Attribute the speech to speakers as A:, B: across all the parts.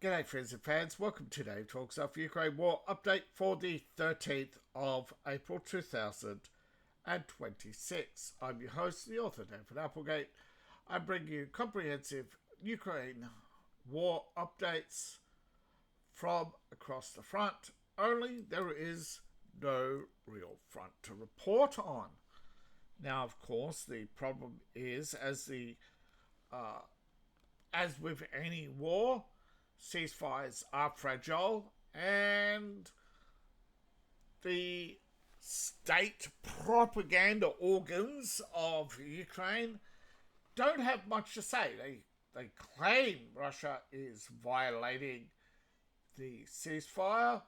A: G'day friends and fans, welcome to Dave Talks Off Ukraine War Update for the 13th of April 2026. I'm your host, the author David Applegate. I bring you comprehensive Ukraine war updates from across the front, only there is no real front to report on. Now, of course, the problem is, as with any war, ceasefires are fragile, and the state propaganda organs of Ukraine don't have much to say. They claim Russia is violating the ceasefire,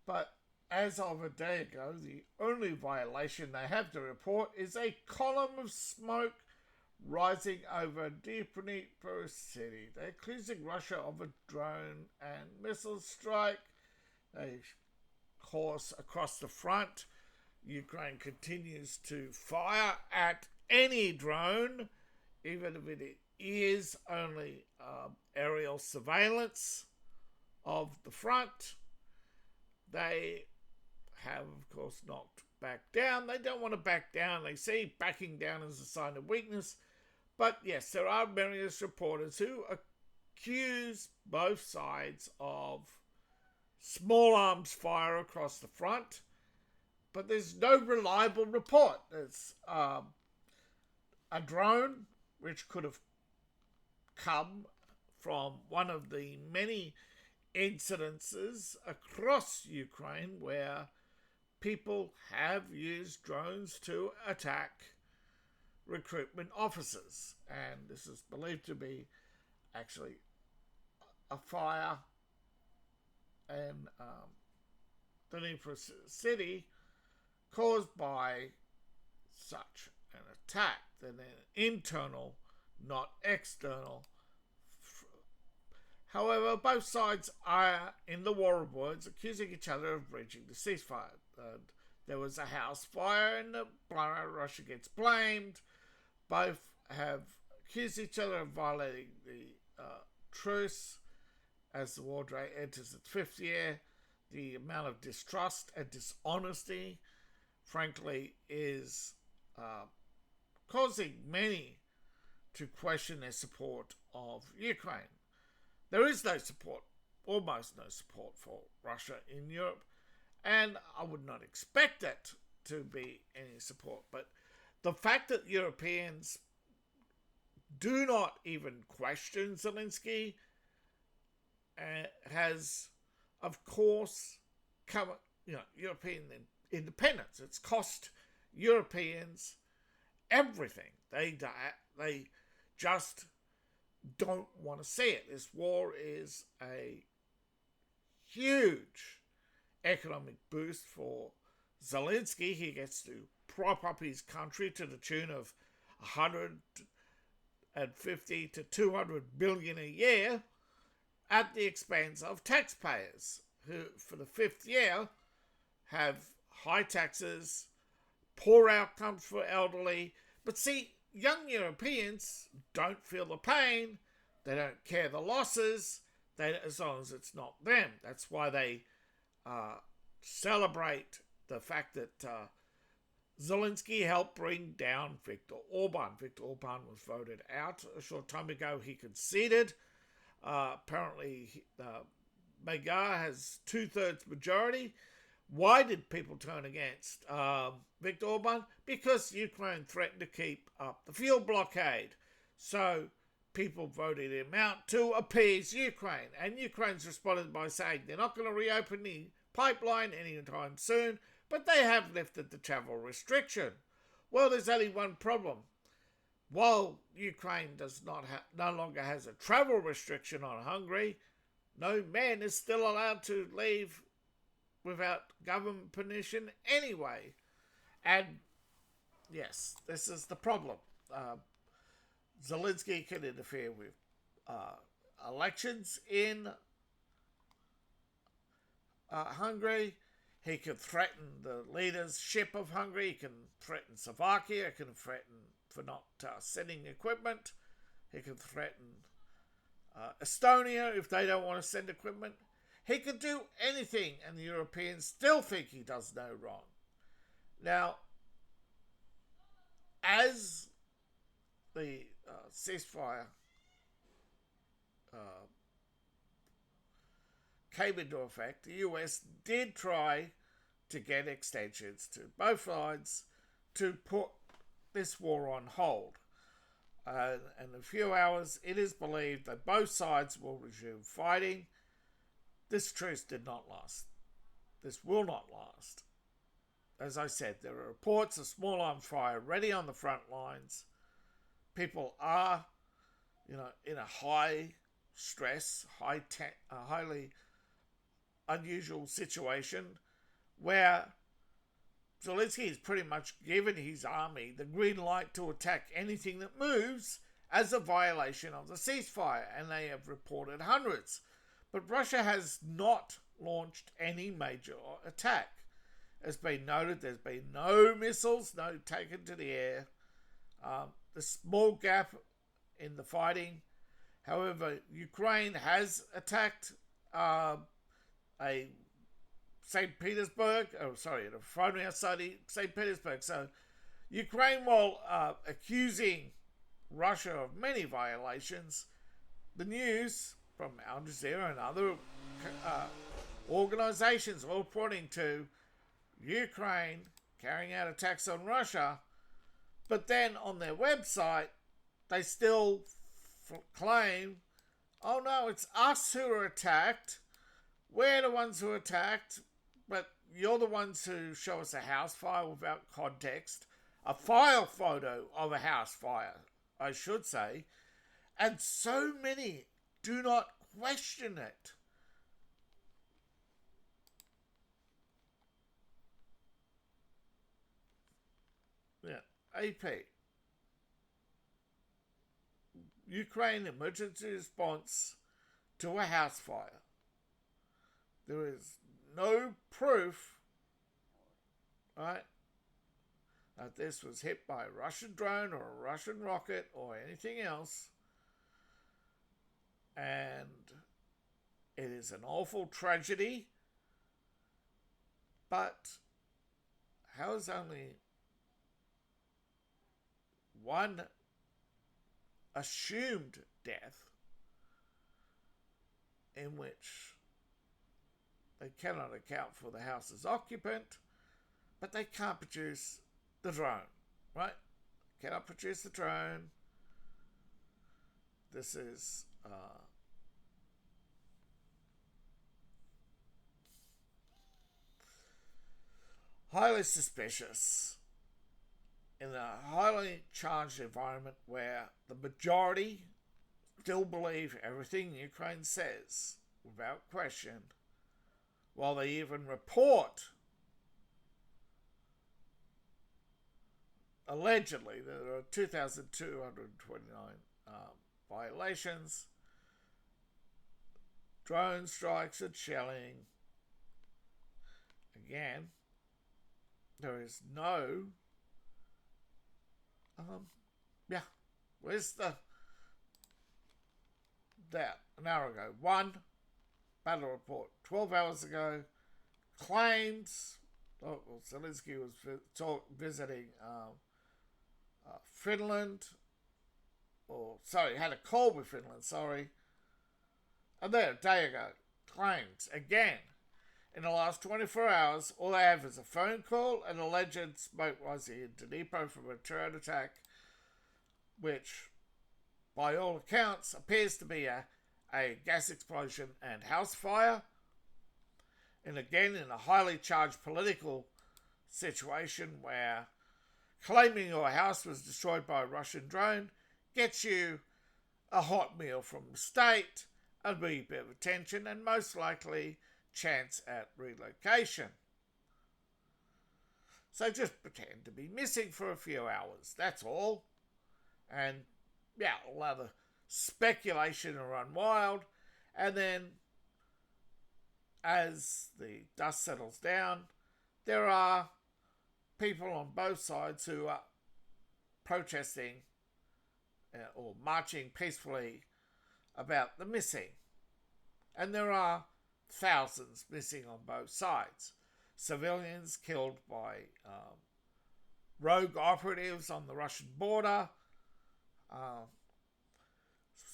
A: but as of a day ago, the only violation they have to report is a column of smoke rising over Dnipro city. They're accusing Russia of a drone and missile strike. Of course, across the front, Ukraine continues to fire at any drone, even if it is only aerial surveillance of the front. They have, of course, not backed down. They don't want to back down. They see backing down as a sign of weakness. But yes, there are various reporters who accuse both sides of small arms fire across the front, but there's no reliable report. There's a drone which could have come from one of the many incidences across Ukraine where people have used drones to attack recruitment officers, and this is believed to be actually a fire in Dnipro city caused by such an attack. Then internal, not external. However, both sides are, in the war of words, accusing each other of breaching the ceasefire. There was a house fire and Russia gets blamed. Both have accused each other of violating the truce as the war enters its fifth year. The amount of distrust and dishonesty, frankly, is causing many to question their support of Ukraine. There is no support, almost no support for Russia in Europe, and I would not expect it to be any support. But the fact that Europeans do not even question Zelensky has, of course, come, European independence. It's cost Europeans everything. They just don't want to see it. This war is a huge economic boost for Zelensky. He gets to prop up his country to the tune of 150 to 200 billion a year at the expense of taxpayers who, for the fifth year, have high taxes, poor outcomes for elderly. But see, young Europeans don't feel the pain. They don't care the losses, as long as it's not them. That's why they celebrate the fact that Zelensky helped bring down Viktor Orban. Viktor Orban was voted out a short time ago. He conceded. Apparently, Magyar has 2/3 majority. Why did people turn against Viktor Orban? Because Ukraine threatened to keep up the fuel blockade. So people voted him out to appease Ukraine. And Ukraine's responded by saying they're not going to reopen the pipeline anytime soon, but they have lifted the travel restriction. Well, there's only one problem. While Ukraine no longer has a travel restriction on Hungary, no man is still allowed to leave without government permission anyway. And yes, this is the problem. Zelensky can interfere with elections in Hungary. He can threaten the leadership of Hungary. He can threaten Slovakia. He can threaten for not sending equipment. He can threaten Estonia, if they don't want to send equipment. He could do anything, and the Europeans still think he does no wrong. Now, as the ceasefire uh, came into effect, the US did try to get extensions to both sides to put this war on hold. In a few hours, it is believed that both sides will resume fighting. This truce did not last. This will not last. As I said, there are reports of small arms fire ready on the front lines. People are, in a high stress, highly unusual situation where Zelensky has pretty much given his army the green light to attack anything that moves as a violation of the ceasefire, and they have reported hundreds. But Russia has not launched any major attack. As been noted, there's been no missiles, taken to the air. The small gap in the fighting. However, Ukraine has attacked a St. Petersburg, the front outside St. Petersburg. So Ukraine, while accusing Russia of many violations, the news from Al Jazeera and other organizations all pointing to Ukraine carrying out attacks on Russia, but then on their website they still claim, oh no, it's us who are attacked, we're the ones who are attacked, but you're the ones who show us a house fire without context, a file photo of a house fire, I should say, and so many do not question it. Yeah, AP. Ukraine emergency response to a house fire. There is no proof, right, that this was hit by a Russian drone or a Russian rocket or anything else. And it is an awful tragedy. But how is only one assumed death in which they cannot account for the house's occupant, but they can't produce the drone, right? Cannot produce the drone. This is highly suspicious in a highly charged environment where the majority still believe everything Ukraine says without question, while they even report allegedly there are 2,229 violations, drone strikes and shelling. Again, there is no where's an hour ago, one battle report 12 hours ago claims Zelensky was visiting Finland, had a call with Finland, and there, a day ago, claims again in the last 24 hours, all they have is a phone call and alleged smoke rising in Dnipro from a drone attack, which, by all accounts, appears to be a gas explosion and house fire. And again, in a highly charged political situation where claiming your house was destroyed by a Russian drone gets you a hot meal from the state, a wee bit of attention, and most likely chance at relocation. So just pretend to be missing for a few hours, that's all. And allow the speculation to run wild, and then as the dust settles down, there are people on both sides who are protesting or marching peacefully about the missing. And there are thousands missing on both sides. Civilians killed by rogue operatives on the Russian border,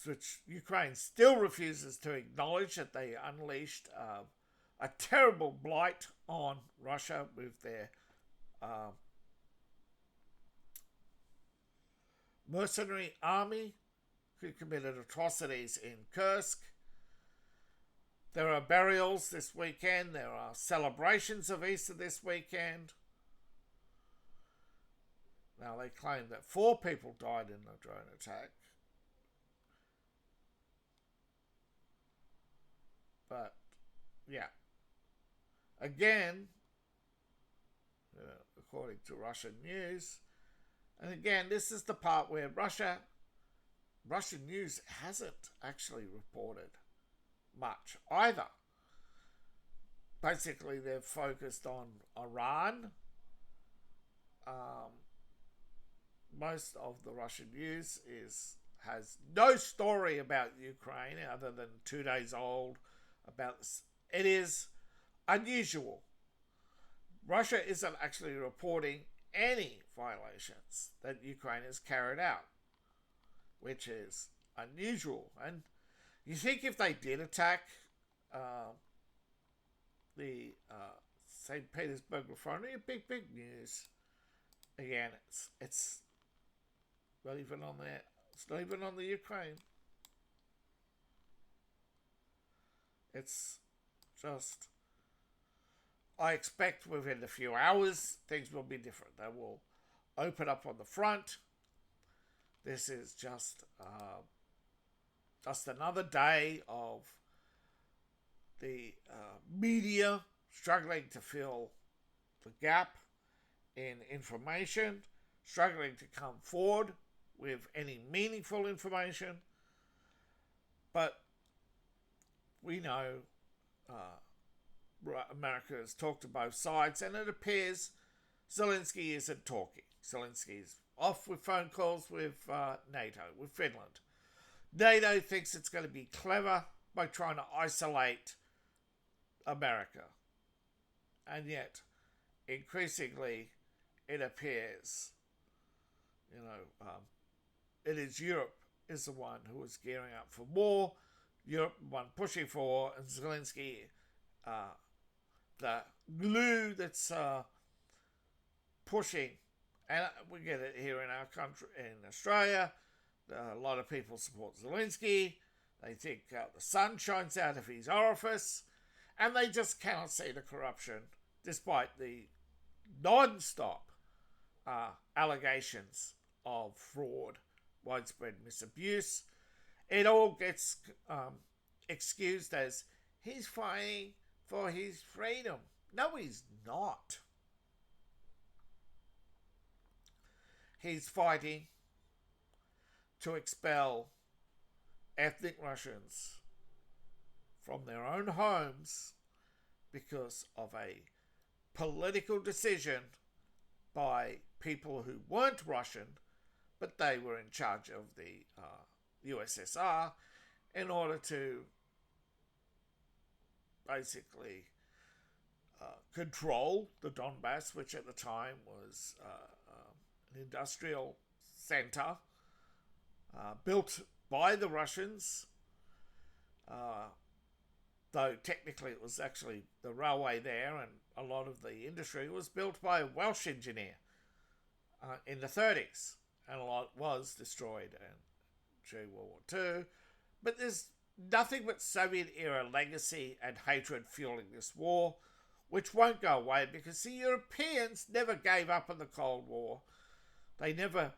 A: which Ukraine still refuses to acknowledge that they unleashed a terrible blight on Russia with their mercenary army who committed atrocities in Kursk. There are burials this weekend. There are celebrations of Easter this weekend. Now, they claim that 4 people died in the drone attack. But, yeah. Again, according to Russian news, and again, this is the part where Russian news hasn't actually reported much either. Basically, they're focused on Iran. Most of the Russian news has no story about Ukraine other than 2 days old about this. It is unusual. Russia isn't actually reporting any violations that Ukraine has carried out, which is unusual. And you think if they did attack the St. Petersburg refinery, big news. Again, it's not even on there. It's not even on the Ukraine. It's just, I expect within a few hours things will be different. They will open up on the front. This is just another day of the media struggling to fill the gap in information, struggling to come forward with any meaningful information. But we know America has talked to both sides, and it appears Zelensky isn't talking. Zelensky's off with phone calls with NATO, with Finland. NATO thinks it's going to be clever by trying to isolate America. And yet, increasingly, it appears, it is Europe is the one who is gearing up for war, Europe the one pushing for war, and Zelensky, the glue that's pushing. And we get it here in our country, in Australia. A lot of people support Zelensky. They think the sun shines out of his orifice. And they just cannot see the corruption, despite the non-stop allegations of fraud, widespread misabuse. It all gets excused as he's fighting for his freedom. No, he's not. He's fighting to expel ethnic Russians from their own homes because of a political decision by people who weren't Russian, but they were in charge of the USSR in order to basically control the Donbass, which at the time was an industrial center built by the Russians, though technically it was actually the railway there, and a lot of the industry was built by a Welsh engineer in the 30s, and a lot was destroyed during World War II. But there's nothing but Soviet-era legacy and hatred fueling this war, which won't go away because the Europeans never gave up on the Cold War. They never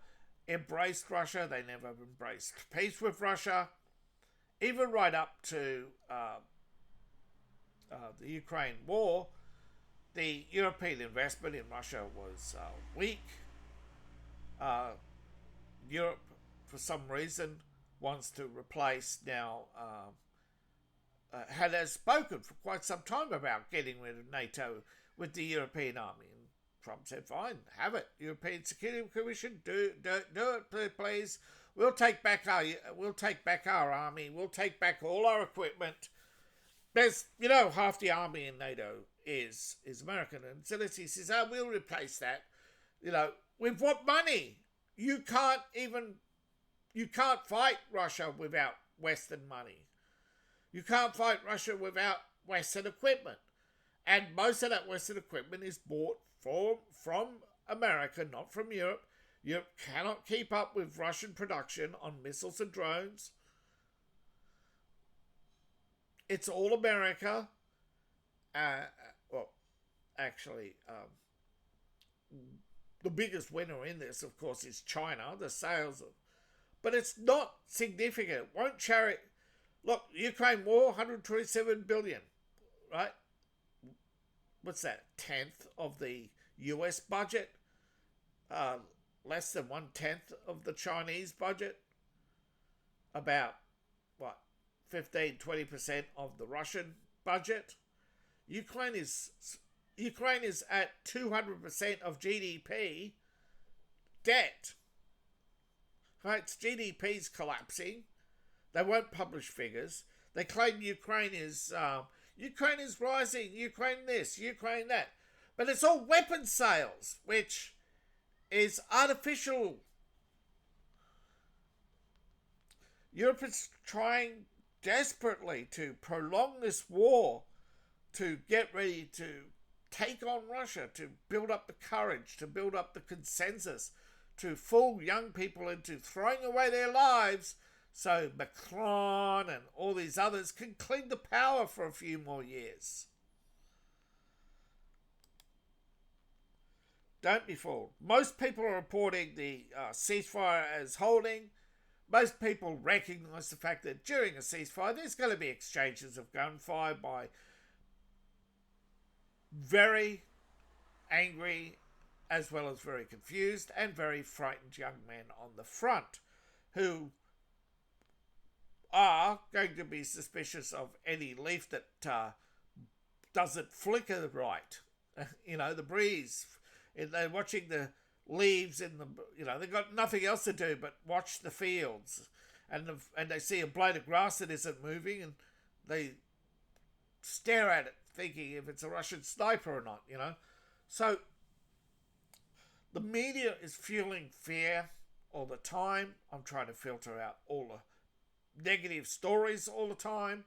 A: embraced Russia. They never embraced peace with Russia. Even right up to the Ukraine war, the European investment in Russia was weak. Europe, for some reason, wants to replace now, has spoken for quite some time about getting rid of NATO with the European army. And Trump said, fine, have it. European Security Commission, do it, please. we'll take back our army. We'll take back all our equipment. There's, half the army in NATO is American, and Zelensky says, "Oh, we'll replace that." With what money? You can't fight Russia without Western money. You can't fight Russia without Western equipment. And most of that Western equipment is bought from America, not from Europe. Europe cannot keep up with Russian production on missiles and drones. It's all America. The biggest winner in this, of course, is China. The sales of, but it's not significant. Won't charity? Look, Ukraine war, 127 billion, right? What's that? 10th of the US budget. Less than 1/10 of the Chinese budget. About 15-20% of the Russian budget. Ukraine is at 200% of GDP debt. Right? Its GDP's collapsing. They won't publish figures. They claim Ukraine is rising, Ukraine this, Ukraine that. But it's all weapons sales, which is artificial. Europe is trying desperately to prolong this war, to get ready to take on Russia, to build up the courage, to build up the consensus, to fool young people into throwing away their lives so Macron and all these others can cling to power for a few more years. Don't be fooled. Most people are reporting the ceasefire as holding. Most people recognise the fact that during a ceasefire there's going to be exchanges of gunfire by very angry as well as very confused and very frightened young men on the front who are going to be suspicious of any leaf that doesn't flicker right. The breeze. They're watching the leaves in the, they've got nothing else to do but watch the fields. And they see a blade of grass that isn't moving and they stare at it thinking if it's a Russian sniper or not, So the media is fueling fear all the time. I'm trying to filter out all the negative stories all the time.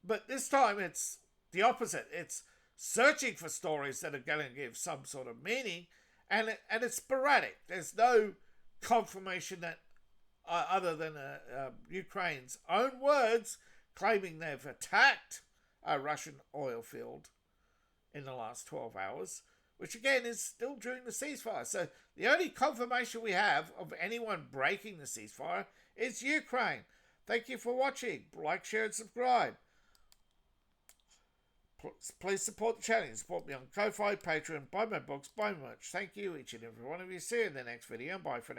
A: But this time it's the opposite. It's searching for stories that are going to give some sort of meaning, and it's sporadic. There's no confirmation that other than Ukraine's own words claiming they've attacked a Russian oil field in the last 12 hours, which again is still during the ceasefire. So the only confirmation we have of anyone breaking the ceasefire is Ukraine. Thank you for watching. Like, share, and subscribe. Please support the channel. Support me on Ko-Fi, Patreon, buy my books, buy my merch. Thank you, each and every one of you. See you in the next video. Bye for now.